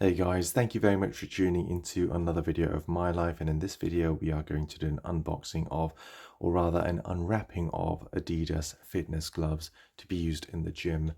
Hey guys, thank you very much for tuning into another video of my life, and in this video we are going to do an unboxing of, or rather an unwrapping of, Adidas fitness gloves to be used in the gym.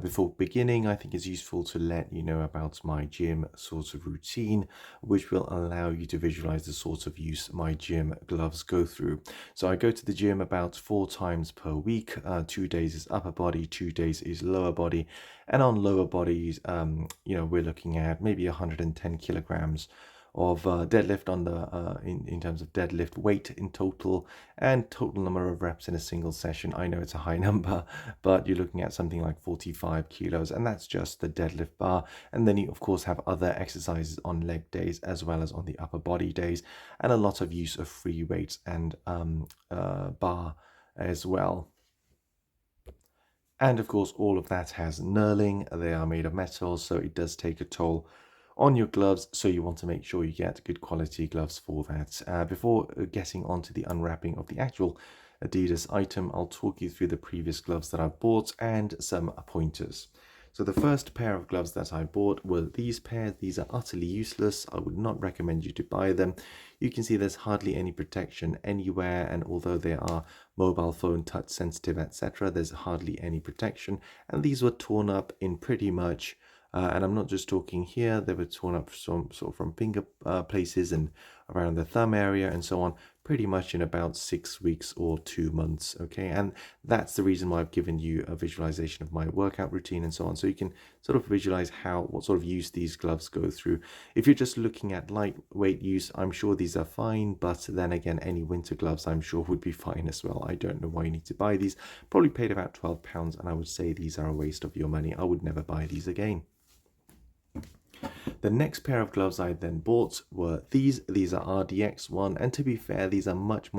Before beginning, I think it's useful to let you know about my gym sort of routine, which will allow you to visualize the sort of use my gym gloves go through. So I go to the gym about 4 times per week. 2 days is upper body, 2 days is lower body, and on lower bodies, we're looking at maybe 110 kilograms of deadlift on the in terms of deadlift weight in total, and total number of reps in a single session. I know it's a high number, but you're looking at something like 45 kilos, and that's just the deadlift bar. And then you of course have other exercises on leg days as well as on the upper body days, and a lot of use of free weights and bar as well. And of course, all of that has knurling. They are made of metal, so it does take a toll on your gloves. So you want to make sure you get good quality gloves for that. Before getting on to the unwrapping of the actual Adidas item, I'll talk you through the previous gloves that I've bought and some pointers. So the first pair of gloves that I bought were these pairs. These are utterly useless. I would not recommend you to buy them. You can see there's hardly any protection anywhere, and although they are mobile phone touch sensitive, etc., there's hardly any protection, and these were torn up in pretty much and I'm not just talking here, they were torn up from finger places and around the thumb area and so on, pretty much in about 6 weeks or 2 months. Okay, and that's the reason why I've given you a visualization of my workout routine and so on, so you can sort of visualize what sort of use these gloves go through. If you're just looking at lightweight use, I'm sure these are fine, but then again, any winter gloves I'm sure would be fine as well. I don't know why you need to buy these. Probably paid about £12, and I would say these are a waste of your money. I would never buy these again. The next pair of gloves I then bought were these. These are RDX one, and to be fair, these are much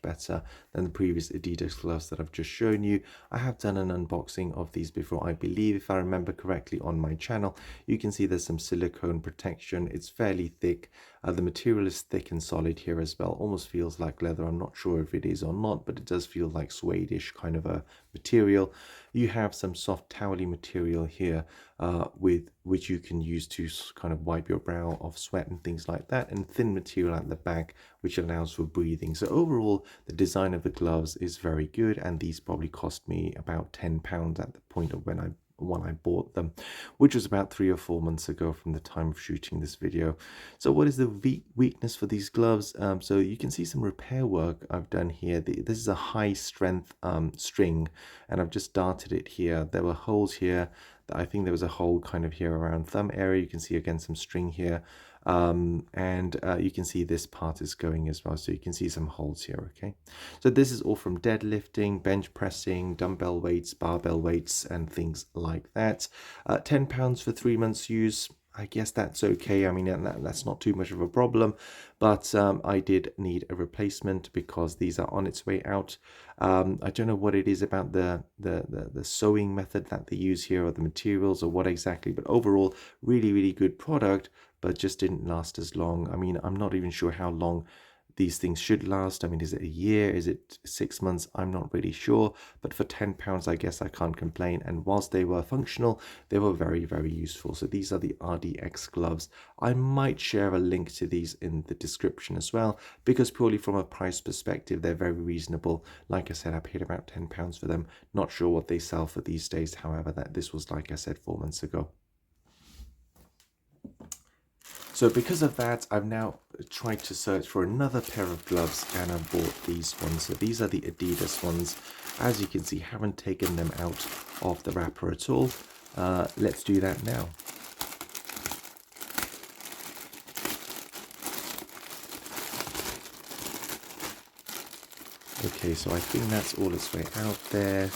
better than the previous Adidas gloves that I've just shown you. I have done an unboxing of these before, I believe, if I remember correctly, on my channel. You can see there's some silicone protection. It's fairly thick. The material is thick and solid here as well. Almost feels like leather. I'm not sure if it is or not, but it does feel like suede-ish kind of a material. You have some soft towely material here with which you can use to kind of wipe your brow off sweat and things like that, and thin material at the back which allows for breathing. So overall, the design of the gloves is very good, and these probably cost me about £10 at the point of when I bought them, which was about 3 or 4 months ago from the time of shooting this video. So what is the weakness for these gloves? So you can see some repair work I've done here. This is a high strength string, and I've just darted it here. There were holes here. I think there was a hole kind of here around thumb area. You can see again some string here, and you can see this part is going as well, so you can see some holes here. Okay, so this is all from deadlifting, bench pressing, dumbbell weights, barbell weights, and things like that. £10 for 3 months use. I guess that's okay. I mean, that's not too much of a problem, but I did need a replacement because these are on its way out. I don't know what it is about the sewing method that they use here, or the materials, or what exactly, but overall, really good product, but just didn't last as long. I mean, I'm not even sure how long these things should last. I mean, is it a year? Is it 6 months? I'm not really sure, but for £10, I guess I can't complain. And whilst they were functional, they were very useful. So these are the RDX gloves. I might share a link to these in the description as well, because purely from a price perspective, they're very reasonable. Like I said, I paid about £10 for them. Not sure what they sell for these days. However, this was, like I said, 4 months ago. So because of that, I've now tried to search for another pair of gloves, and I've bought these ones. So these are the Adidas ones. As you can see, haven't taken them out of the wrapper at all. Let's do that now. Okay, so I think that's all its way out there.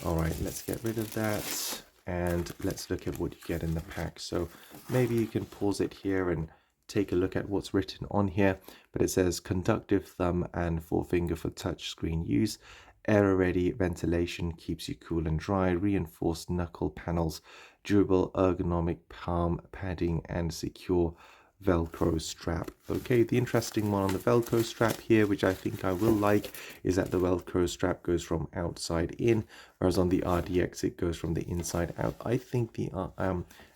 All right, let's get rid of that. And let's look at what you get in the pack. So maybe you can pause it here and take a look at what's written on here. But it says conductive thumb and forefinger for touchscreen use. Air ready ventilation, keeps you cool and dry. Reinforced knuckle panels, durable ergonomic palm padding, and secure Velcro strap. Okay, the interesting one on the Velcro strap here, which I think I will like, is that the Velcro strap goes from outside in, whereas on the RDX it goes from the inside out. I think the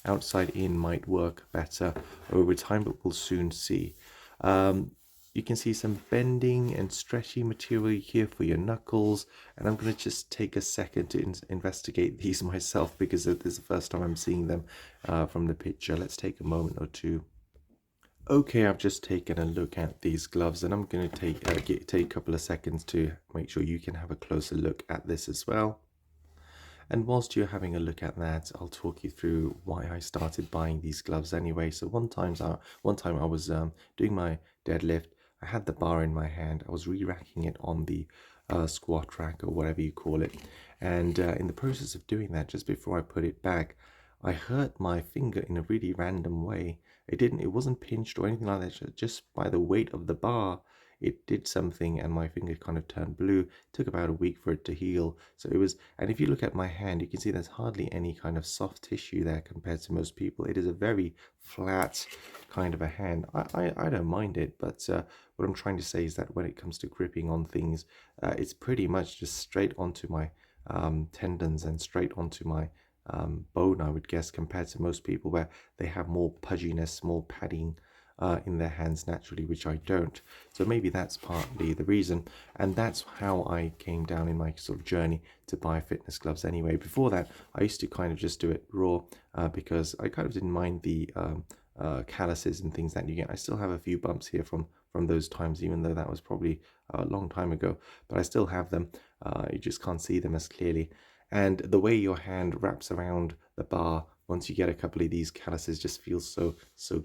outside in might work better over time, but we'll soon see. You can see some bending and stretchy material here for your knuckles, and I'm going to just take a second to investigate these myself, because this is the first time I'm seeing them from the picture. Let's take a moment or two. Okay, I've just taken a look at these gloves, and I'm going to take a couple of seconds to make sure you can have a closer look at this as well. And whilst you're having a look at that, I'll talk you through why I started buying these gloves anyway. So one time I was doing my deadlift. I had the bar in my hand. I was re-racking it on the squat rack, or whatever you call it. And in the process of doing that, just before I put it back, I hurt my finger in a really random way. It wasn't pinched or anything like that. Just by the weight of the bar, it did something, and my finger kind of turned blue. It took about a week for it to heal. So it was, and if you look at my hand, you can see there's hardly any kind of soft tissue there compared to most people. It is a very flat kind of a hand. I don't mind it, but what I'm trying to say is that when it comes to gripping on things, it's pretty much just straight onto my tendons and straight onto my bone, I would guess, compared to most people, where they have more pudginess, more padding in their hands naturally, which I don't. So maybe that's partly the reason, and that's how I came down in my sort of journey to buy fitness gloves anyway. Before that, I used to kind of just do it raw because I kind of didn't mind the calluses and things that you get. I still have a few bumps here from those times, even though that was probably a long time ago, but I still have them. You just can't see them as clearly. And the way your hand wraps around the bar once you get a couple of these calluses just feels so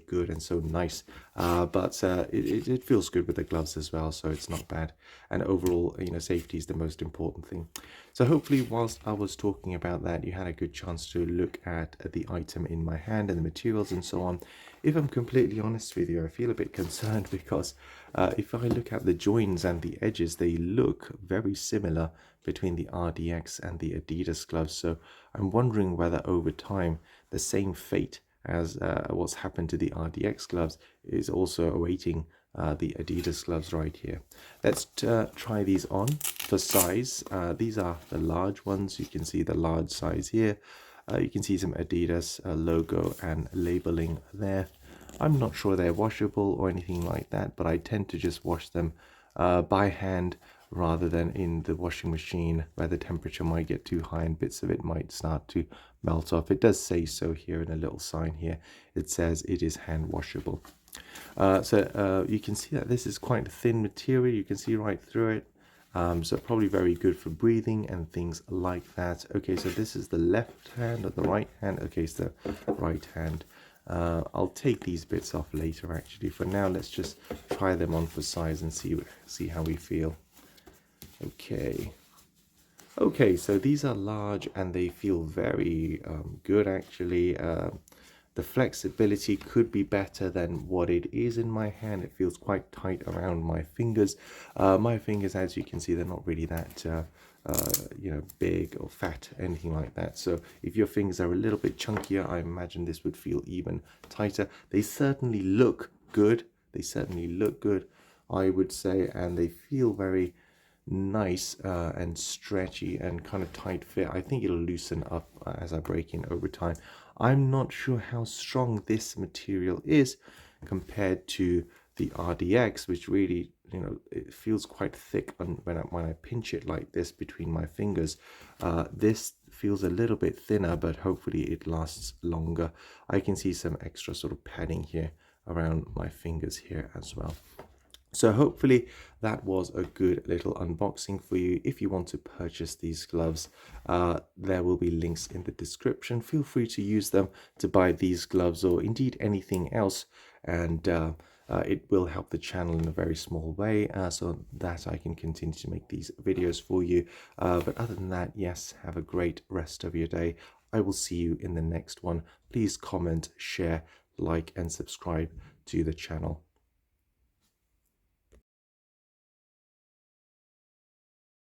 good and so nice. But it feels good with the gloves as well, so it's not bad. And overall, safety is the most important thing. So hopefully, whilst I was talking about that, you had a good chance to look at the item in my hand and the materials and so on. If I'm completely honest with you, I feel a bit concerned because if I look at the joins and the edges, they look very similar between the RDX and the Adidas gloves. So I'm wondering whether over time the same fate as what's happened to the RDX gloves is also awaiting the Adidas gloves right here. Let's try these on for size. These are the large ones. You can see the large size here. You can see some Adidas logo and labeling there. I'm not sure they're washable or anything like that, but I tend to just wash them by hand rather than in the washing machine, where the temperature might get too high and bits of it might start to melt off. It does say so here in a little sign here. It says it is hand washable. So you can see that this is quite a thin material. You can see right through it. So probably very good for breathing and things like that. Okay, so this is the left hand or the right hand. Okay, it's the right hand. I'll take these bits off later actually. For now, let's just try them on for size and see how we feel. Okay, so these are large and they feel very good actually. The flexibility could be better than what it is in my hand. It feels quite tight around my fingers. My fingers, as you can see, they're not really that big or fat, anything like that. So if your fingers are a little bit chunkier, I imagine this would feel even tighter. They certainly look good. I would say, and they feel very nice and stretchy and kind of tight fit. I think it'll loosen up as I break in over time. I'm not sure how strong this material is compared to the RDX, which really, it feels quite thick when I pinch it like this between my fingers. This feels a little bit thinner, but hopefully it lasts longer. I can see some extra sort of padding here around my fingers here as well. So hopefully that was a good little unboxing for you. If you want to purchase these gloves, there will be links in the description. Feel free to use them to buy these gloves or indeed anything else, and it will help the channel in a very small way so that I can continue to make these videos for you. But other than that, yes, have a great rest of your day. I will see you in the next one. Please comment, share, like and subscribe to the channel.